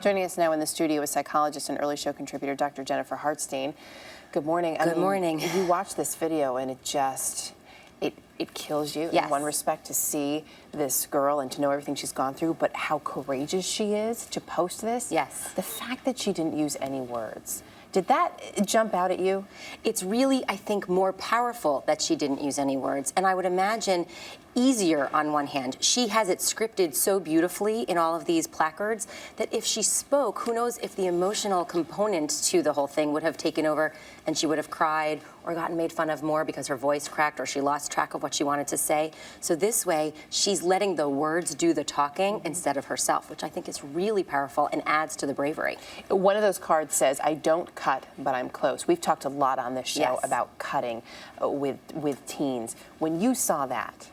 Joining us now in the studio is psychologist and early show contributor Dr. Jennifer Hartstein. Good morning. Good morning. You watch this video and it kills you in one respect to see this girl and to know everything she's gone through, but how courageous she is to post this. Yes. The fact that she didn't use any words. Did that jump out at you? It's really, I think, more powerful that she didn't use any words. And I would imagine easier on one hand. She has it scripted so beautifully in all of these placards that if she spoke, who knows if the emotional component to the whole thing would have taken over and she would have cried or gotten made fun of more because her voice cracked or she lost track of what she wanted to say. So this way, she's letting the words do the talking instead of herself, which I think is really powerful and adds to the bravery. One of those cards says, "I don't cut, but I'm close." We've talked a lot on this show about cutting with teens. When you saw that,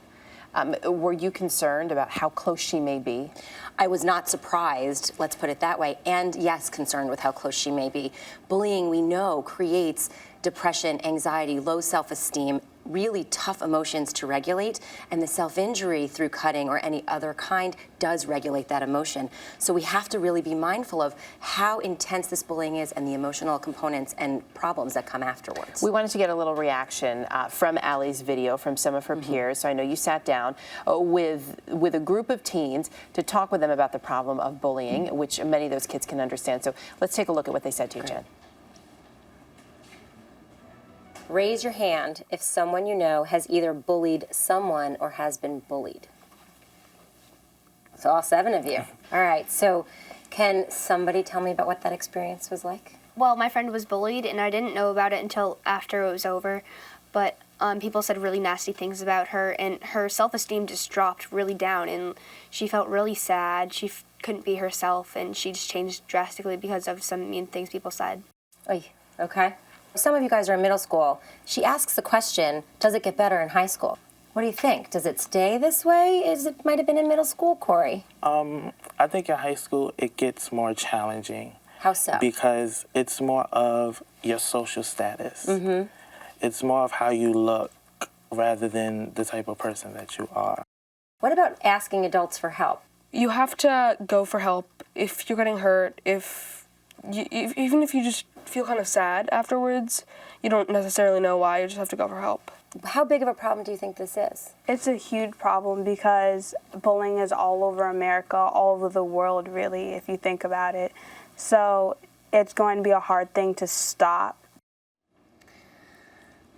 were you concerned about how close she may be? I was not surprised, let's put it that way, and yes, concerned with how close she may be. Bullying, we know, creates depression, anxiety, low self-esteem, really tough emotions to regulate, and the self-injury through cutting or any other kind does regulate that emotion. So we have to really be mindful of how intense this bullying is and the emotional components and problems that come afterwards. We wanted to get a little reaction from Allie's video from some of her peers. So I know you sat down with a group of teens to talk with them about the problem of bullying, which many of those kids can understand. So let's take a look at what they said to you, Jen. Raise your hand if someone you know has either bullied someone or has been bullied. So all 7 of you. All right, so can somebody tell me about what that experience was like? Well, my friend was bullied, and I didn't know about it until after it was over, but people said really nasty things about her, and her self-esteem just dropped really down, and she felt really sad. She couldn't be herself, and she just changed drastically because of some mean things people said. Oy, okay. Some of you guys are in middle school. She asks the question, does it get better in high school? What do you think? Does it stay this way as it might have been in middle school, Corey? I think in high school it gets more challenging. How so? Because it's more of your social status. Mm-hmm. It's more of how you look rather than the type of person that you are. What about asking adults for help? You have to go for help if you're getting hurt, even if you just feel kind of sad afterwards. You don't necessarily know why, you just have to go for help. How big of a problem do you think this is? It's a huge problem because bullying is all over America, all over the world, really, if you think about it. So it's going to be a hard thing to stop.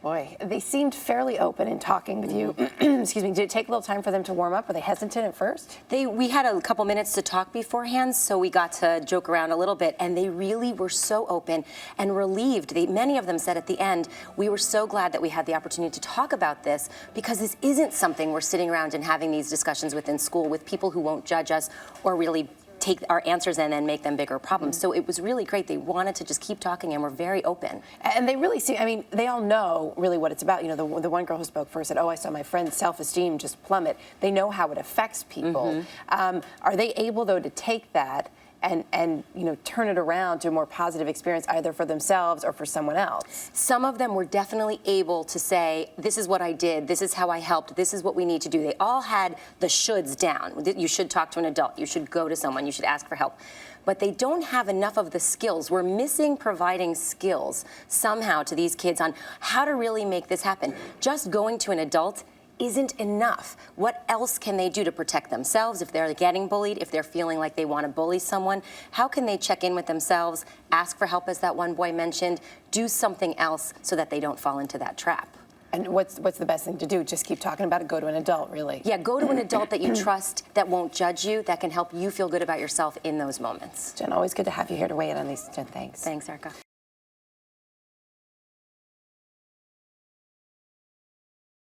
Boy, they seemed fairly open in talking with you. Excuse me. Did it take a little time for them to warm up? Were they hesitant at first? We had a couple minutes to talk beforehand, so we got to joke around a little bit, and they really were so open and relieved. Many of them said at the end, we were so glad that we had the opportunity to talk about this because this isn't something we're sitting around and having these discussions within school with people who won't judge us or really take our answers in and make them bigger problems. So it was really great. They wanted to just keep talking and were very open. And they really see, I mean, they all know really what it's about. You know, the one girl who spoke first said, "Oh, I saw my friend's self-esteem just plummet." They know how it affects people. Are they able, though, to take that and you know, turn it around to a more positive experience either for themselves or for someone else? Some of them were definitely able to say, this is what I did, this is how I helped, this is what we need to do. They all had the shoulds down. You should talk to an adult, you should go to someone, you should ask for help. But they don't have enough of the skills. We're missing providing skills somehow to these kids on how to really make this happen. Just going to an adult isn't enough. What else can they do to protect themselves if they're getting bullied, if they're feeling like they want to bully someone? How can they check in with themselves, ask for help, as that one boy mentioned, do something else so that they don't fall into that trap? And what's the best thing to do? Just keep talking about it, go to an adult, really. Yeah, go to an adult that you trust, that won't judge you, that can help you feel good about yourself in those moments. Jen, always good to have you here to weigh in on these. Jen, thanks. Thanks, Erica.